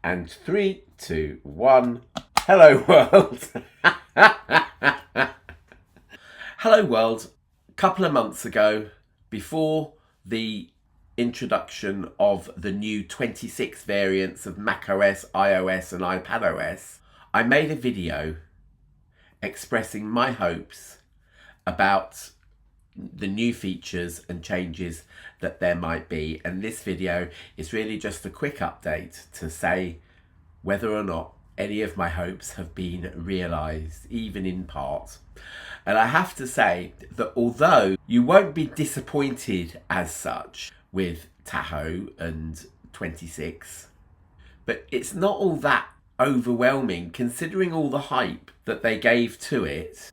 And 3, 2, 1. Hello, world. Hello, world. A couple of months ago, before the introduction of the new 26 variants of macOS, iOS and iPadOS, I made a video expressing my hopes about the new features and changes that there might be, and this video is really just a quick update to say whether or not any of my hopes have been realised, even in part. And I have to say that although you won't be disappointed as such with Tahoe and 26, but it's not all that overwhelming considering all the hype that they gave to it.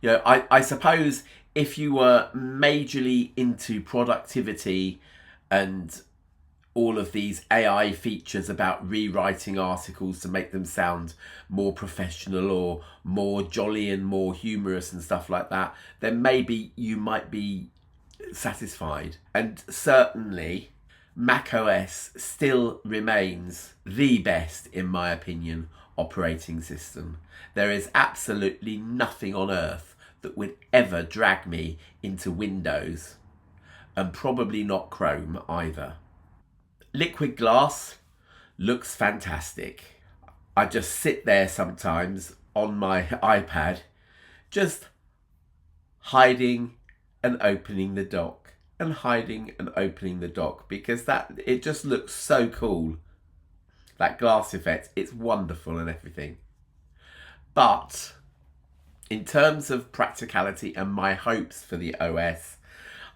I suppose if you were majorly into productivity and all of these AI features about rewriting articles to make them sound more professional or more jolly and more humorous and stuff like that, then maybe you might be satisfied. And certainly macOS still remains the best, in my opinion, operating system. There is absolutely nothing on earth that would ever drag me into Windows, and probably not Chrome either. Liquid glass looks fantastic. I just sit there sometimes on my iPad, just hiding and opening the dock and hiding and opening the dock, because it just looks so cool. That glass effect, it's wonderful and everything. But in terms of practicality and my hopes for the OS,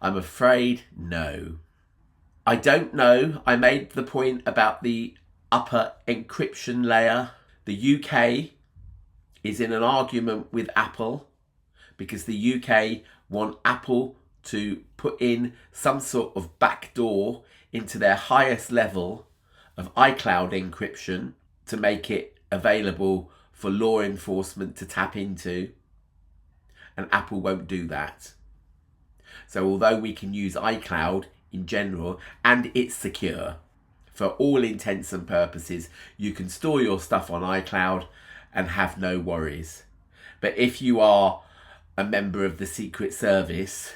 I'm afraid no. I don't know. I made the point about the upper encryption layer. The UK is in an argument with Apple because the UK want Apple to put in some sort of backdoor into their highest level of iCloud encryption to make it available for law enforcement to tap into. And Apple won't do that. So although we can use iCloud in general, and it's secure, for all intents and purposes, you can store your stuff on iCloud and have no worries. But if you are a member of the Secret Service,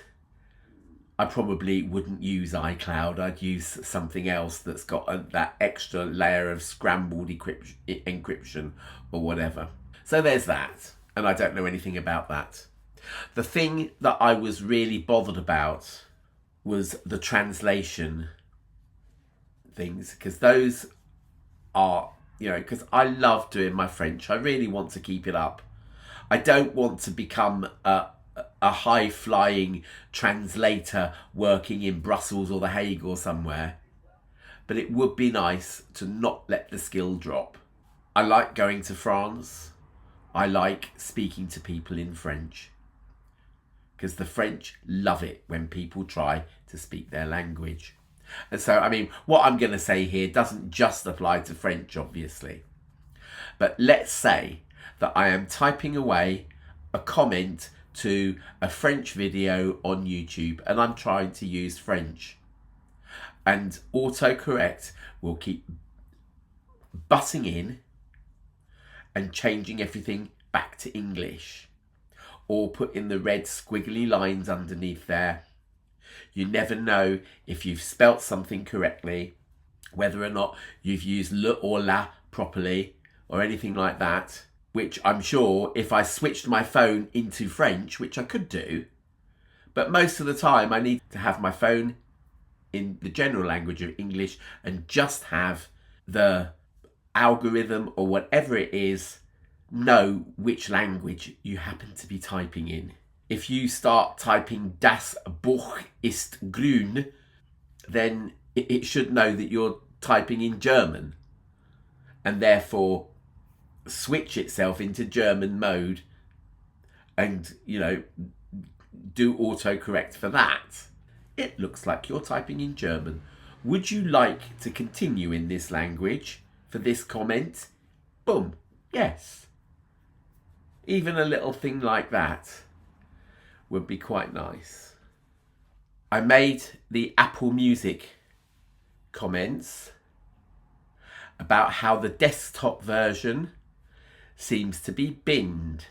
I probably wouldn't use iCloud. I'd use something else that's got that extra layer of scrambled encryption or whatever. So there's that, and I don't know anything about that. The thing that I was really bothered about was the translation things, because those are, because I love doing my French. I really want to keep it up. I don't want to become a high-flying translator working in Brussels or The Hague or somewhere, but it would be nice to not let the skill drop. I like going to France. I like speaking to people in French, because the French love it when people try to speak their language. And so, what I'm going to say here doesn't just apply to French, obviously. But let's say that I am typing away a comment to a French video on YouTube and I'm trying to use French. And autocorrect will keep butting in and changing everything back to English, or put in the red squiggly lines underneath there. You never know if you've spelt something correctly, whether or not you've used le or la properly or anything like that, which I'm sure if I switched my phone into French, which I could do, but most of the time I need to have my phone in the general language of English and just have the algorithm or whatever it is know which language you happen to be typing in. If you start typing Das Buch ist grün, then it should know that you're typing in German and therefore switch itself into German mode and, do autocorrect for that. It looks like you're typing in German. Would you like to continue in this language for this comment? Boom. Yes. Even a little thing like that would be quite nice. I made the Apple Music comments about how the desktop version seems to be binned.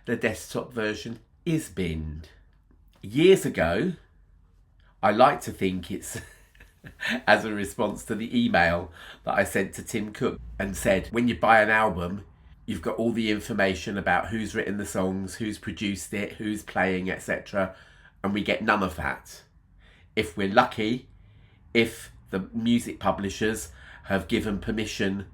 The desktop version is binned. Years ago, I like to think it's as a response to the email that I sent to Tim Cook and said, when you buy an album, you've got all the information about who's written the songs, who's produced it, who's playing, etc. And we get none of that. If we're lucky, if the music publishers have given permission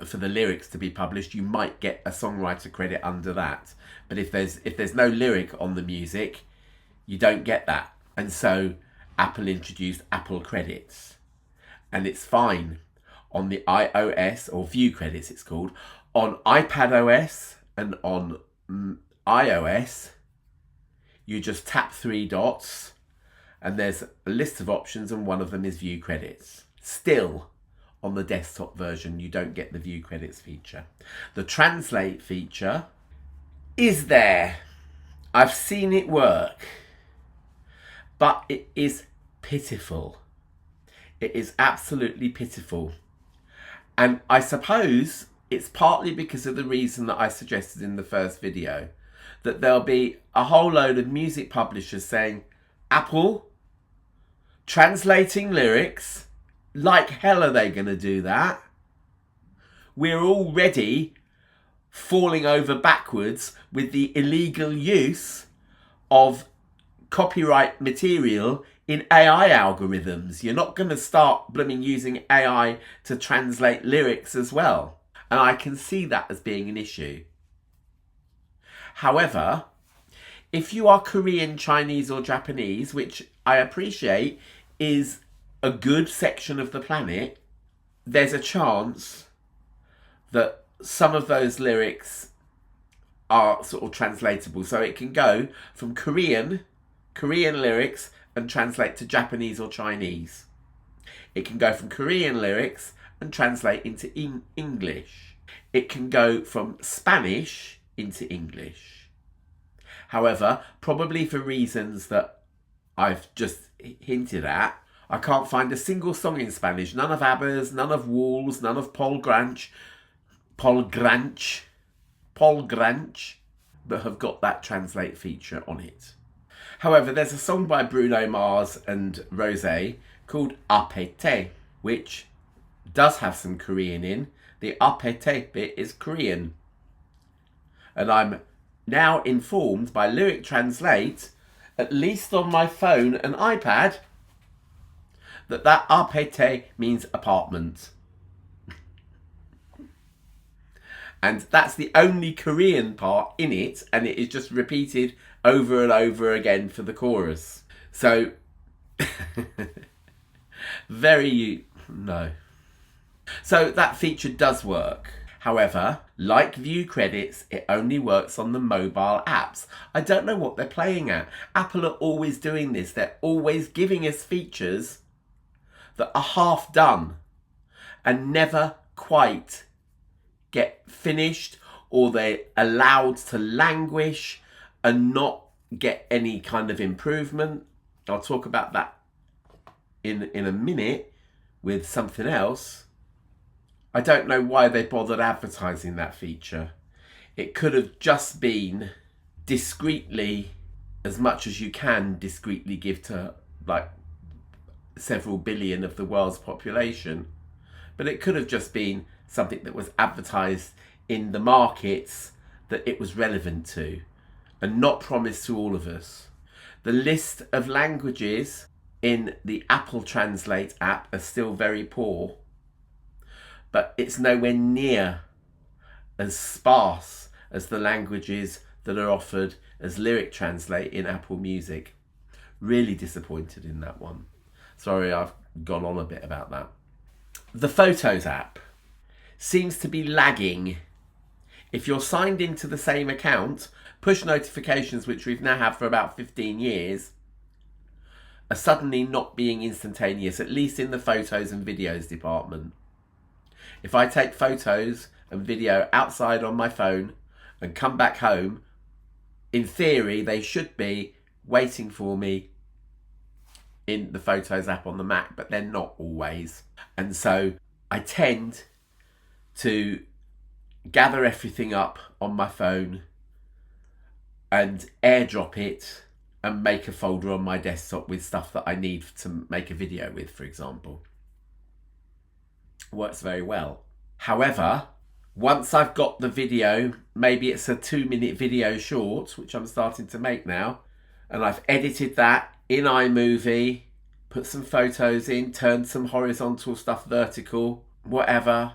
for the lyrics to be published, you might get a songwriter credit under that. But if there's no lyric on the music, you don't get that. And so Apple introduced Apple Credits, and it's fine on the iOS, or View Credits it's called, on iPadOS and on iOS. You just tap 3 dots and there's a list of options, and one of them is View Credits. Still, on the desktop version, you don't get the View Credits feature. The Translate feature is there. I've seen it work, but it is pitiful. It is absolutely pitiful. And I suppose it's partly because of the reason that I suggested in the first video, that there'll be a whole load of music publishers saying, Apple, translating lyrics, like hell are they going to do that? We're already falling over backwards with the illegal use of copyright material in AI algorithms. You're not going to start blooming using AI to translate lyrics as well. And I can see that as being an issue. However, if you are Korean, Chinese or Japanese, which I appreciate is a good section of the planet, there's a chance that some of those lyrics are sort of translatable. So it can go from Korean lyrics and translate to Japanese or Chinese. It can go from Korean lyrics and translate into English. It can go from Spanish into English. However, probably for reasons that I've just hinted at, I can't find a single song in Spanish. None of ABBA's, none of Wall's, none of Paul Granch, that have got that translate feature on it. However, there's a song by Bruno Mars and Rosé called Apete, which does have some Korean in. The Apete bit is Korean. And I'm now informed by Lyric Translate, at least on my phone and iPad, that Apete means apartment. And that's the only Korean part in it, and it is just repeated over and over again for the chorus. So, no. So that feature does work. However, like View Credits, it only works on the mobile apps. I don't know what they're playing at. Apple are always doing this. They're always giving us features that are half done and never quite get finished, or they're allowed to languish and not get any kind of improvement. I'll talk about that in a minute with something else. I don't know why they bothered advertising that feature. It could have just been discreetly, as much as you can discreetly give to like several billion of the world's population. But it could have just been something that was advertised in the markets that it was relevant to and not promised to all of us. The list of languages in the Apple Translate app are still very poor, but it's nowhere near as sparse as the languages that are offered as Lyric Translate in Apple Music. Really disappointed in that one. Sorry, I've gone on a bit about that. The Photos app seems to be lagging. If you're signed into the same account, push notifications, which we've now had for about 15 years, are suddenly not being instantaneous, at least in the photos and videos department. If I take photos and video outside on my phone and come back home, in theory, they should be waiting for me in the Photos app on the Mac, but they're not always. And so I tend to gather everything up on my phone and airdrop it and make a folder on my desktop with stuff that I need to make a video with, for example. Works very well. However, once I've got the video, maybe it's a 2-minute video short, which I'm starting to make now, and I've edited that in iMovie, put some photos in, turned some horizontal stuff vertical, whatever.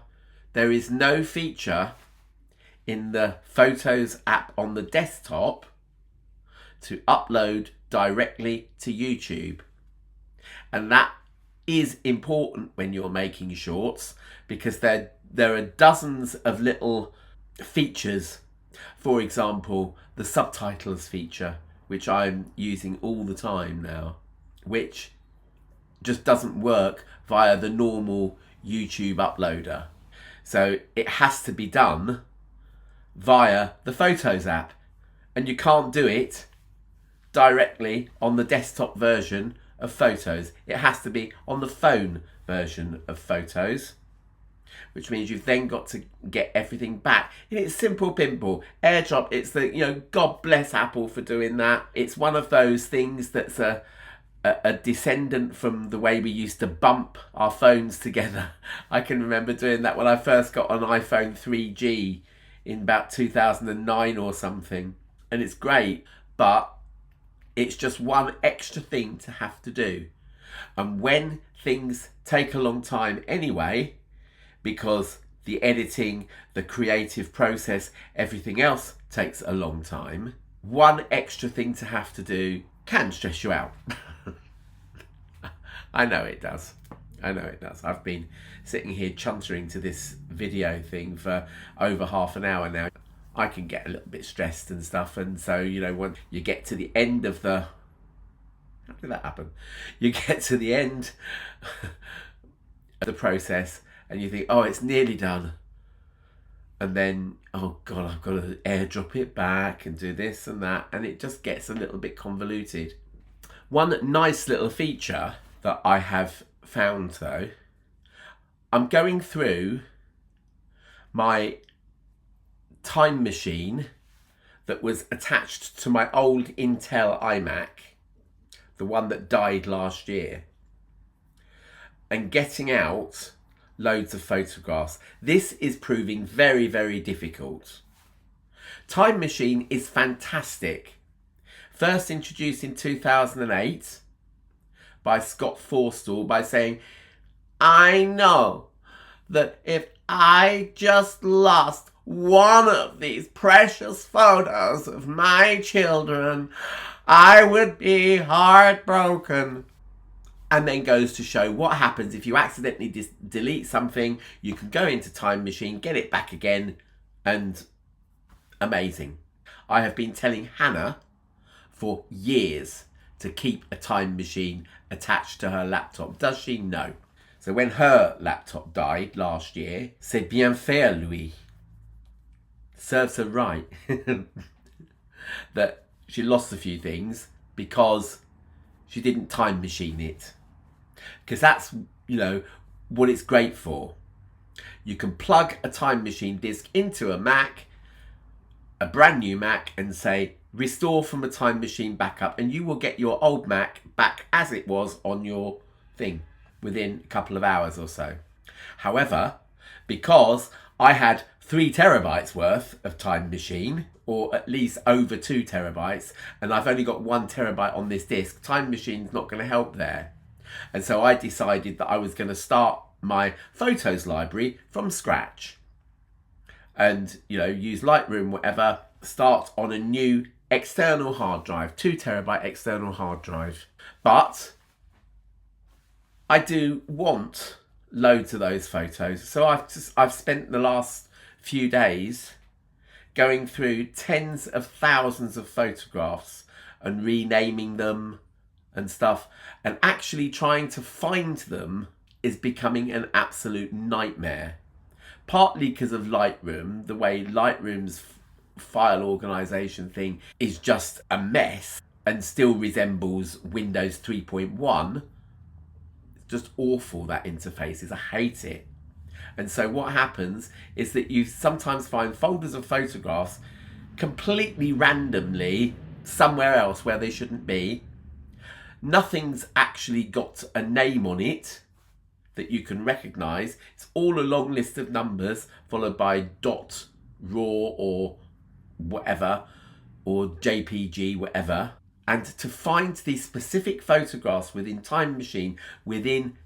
There is no feature in the Photos app on the desktop to upload directly to YouTube. And that is important when you're making shorts, because there are dozens of little features. For example, the subtitles feature, which I'm using all the time now, which just doesn't work via the normal YouTube uploader. So it has to be done via the Photos app, and you can't do it directly on the desktop version of Photos. It has to be on the phone version of Photos, which means you've then got to get everything back. It's simple pimple. AirDrop, it's the, God bless Apple for doing that. It's one of those things that's a descendant from the way we used to bump our phones together. I can remember doing that when I first got an iPhone 3G in about 2009 or something. And it's great, but it's just one extra thing to have to do. And when things take a long time anyway, because the editing, the creative process, everything else takes a long time, one extra thing to have to do can stress you out. I know it does. I've been sitting here chuntering to this video thing for over half an hour now. I can get a little bit stressed and stuff, and so, when you get to the end of the... How did that happen? You get to the end of the process and you think, oh, it's nearly done. And then, oh God, I've got to airdrop it back and do this and that, and it just gets a little bit convoluted. One nice little feature that I have found though, I'm going through my time machine that was attached to my old Intel iMac, the one that died last year, and getting out loads of photographs. This is proving very, very difficult. Time Machine is fantastic. First introduced in 2008 by Scott Forstall by saying, I know that if I just lost one of these precious photos of my children, I would be heartbroken. And then goes to show what happens if you accidentally delete something. You can go into Time Machine, get it back again, and amazing. I have been telling Hannah for years to keep a Time Machine attached to her laptop. Does she? No. So when her laptop died last year, c'est bien fait lui. Serves her right that she lost a few things because she didn't Time Machine it. Because that's, what it's great for. You can plug a Time Machine disc into a Mac, a brand new Mac, and say, restore from a Time Machine backup, and you will get your old Mac back as it was on your thing within a couple of hours or so. However, because I had 3 terabytes worth of Time Machine, or at least over 2 terabytes, and I've only got 1 terabyte on this disk, Time Machine's not going to help there. And so I decided that I was going to start my photos library from scratch and, use Lightroom, whatever, start on a new external hard drive, 2 terabyte external hard drive. But I do want loads of those photos. So I've spent the last few days going through tens of thousands of photographs and renaming them and stuff, and actually trying to find them is becoming an absolute nightmare. Partly because of Lightroom, the way Lightroom's file organization thing is just a mess and still resembles Windows 3.1. It's just awful, that interface is. I hate it. And so what happens is that you sometimes find folders of photographs completely randomly somewhere else where they shouldn't be. Nothing's actually got a name on it that you can recognize. It's all a long list of numbers followed by .raw or whatever, or JPG, whatever. And to find these specific photographs within Time Machine, within,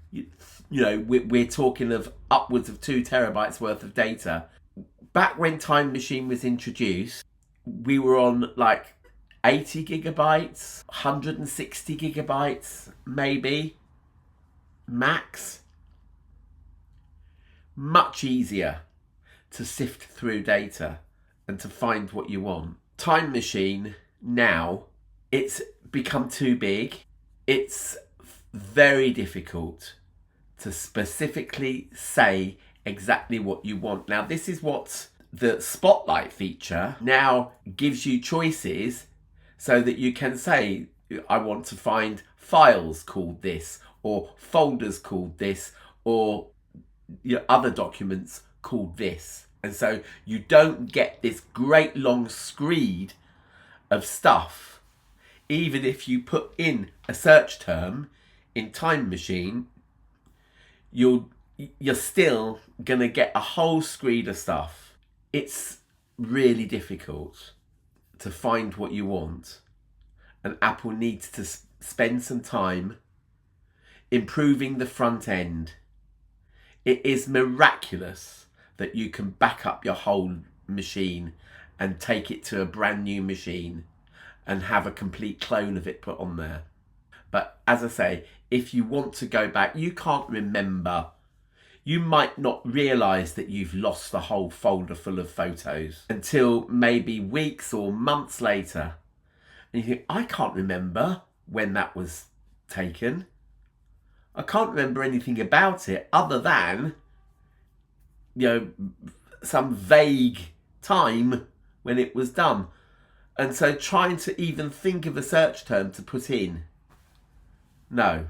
we're talking of upwards of 2 terabytes worth of data. Back when Time Machine was introduced, we were on like 80 gigabytes, 160 gigabytes, maybe, max. Much easier to sift through data and to find what you want. Time Machine now, it's become too big. It's very difficult to specifically say exactly what you want. Now, this is what the Spotlight feature now gives you choices so that you can say, I want to find files called this, or folders called this, or other documents called this. And so you don't get this great long screed of stuff. Even if you put in a search term in Time Machine, you're still gonna get a whole screed of stuff. It's really difficult to find what you want, and Apple needs to spend some time improving the front end. It is miraculous that you can back up your whole machine and take it to a brand new machine and have a complete clone of it put on there. But as I say, if you want to go back, you can't remember. You might not realise that you've lost a whole folder full of photos until maybe weeks or months later. And you think, I can't remember when that was taken. I can't remember anything about it other than, some vague time when it was done. And so trying to even think of a search term to put in. No.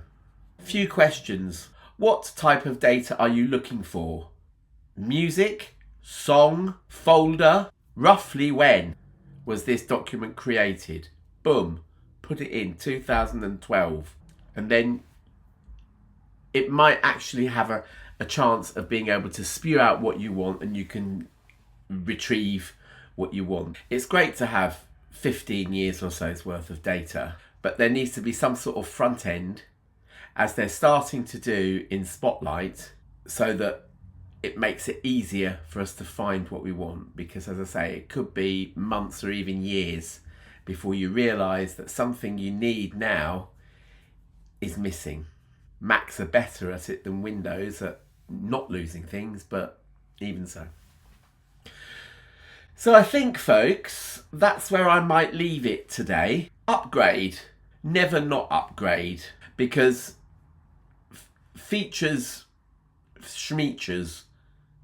Few questions. What type of data are you looking for? Music? Song? Folder? Roughly when was this document created? Boom. Put it in 2012. And then it might actually have a chance of being able to spew out what you want, and you can retrieve what you want. It's great to have 15 years or so's worth of data, but there needs to be some sort of front end, as they're starting to do in Spotlight, so that it makes it easier for us to find what we want. Because as I say, it could be months or even years before you realise that something you need now is missing. Macs are better at it than Windows at not losing things, but even so. So I think, folks, that's where I might leave it today. Upgrade. Never not upgrade, because features, schmeatures,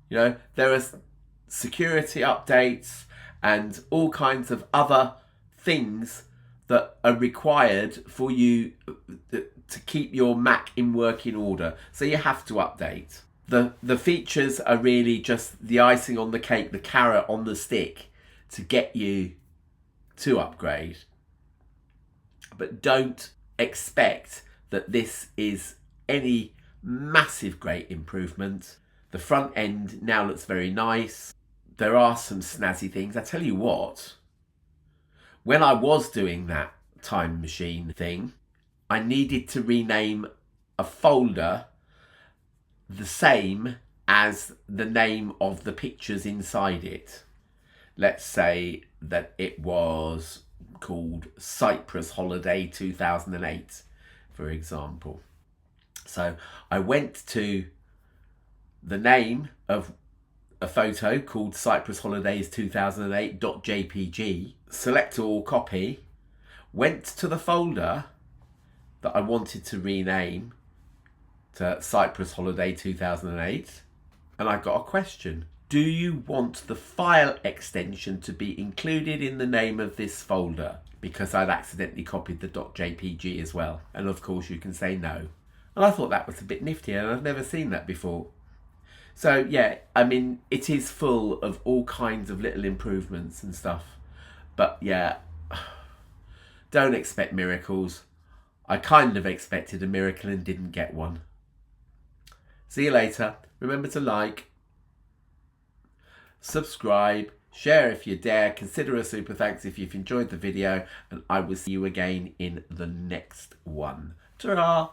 there are security updates and all kinds of other things that are required for you to keep your Mac in working order. So you have to update. The features are really just the icing on the cake, the carrot on the stick to get you to upgrade. But don't expect that this is any massive great improvement. The front end now looks very nice. There are some snazzy things. I tell you what, when I was doing that Time Machine thing, I needed to rename a folder the same as the name of the pictures inside it. Let's say that it was called Cyprus Holiday 2008, for example. So I went to the name of a photo called Cyprus Holidays 2008.jpg, select all, copy, went to the folder that I wanted to rename to Cyprus Holiday 2008, and I got a question. Do you want the file extension to be included in the name of this folder? Because I'd accidentally copied the .jpg as well. And of course you can say no. And I thought that was a bit nifty, and I've never seen that before. So yeah, I mean, it is full of all kinds of little improvements and stuff. But yeah, don't expect miracles. I kind of expected a miracle and didn't get one. See you later. Remember to like, subscribe, share if you dare, consider a super thanks if you've enjoyed the video, and I will see you again in the next one. Ta-ra!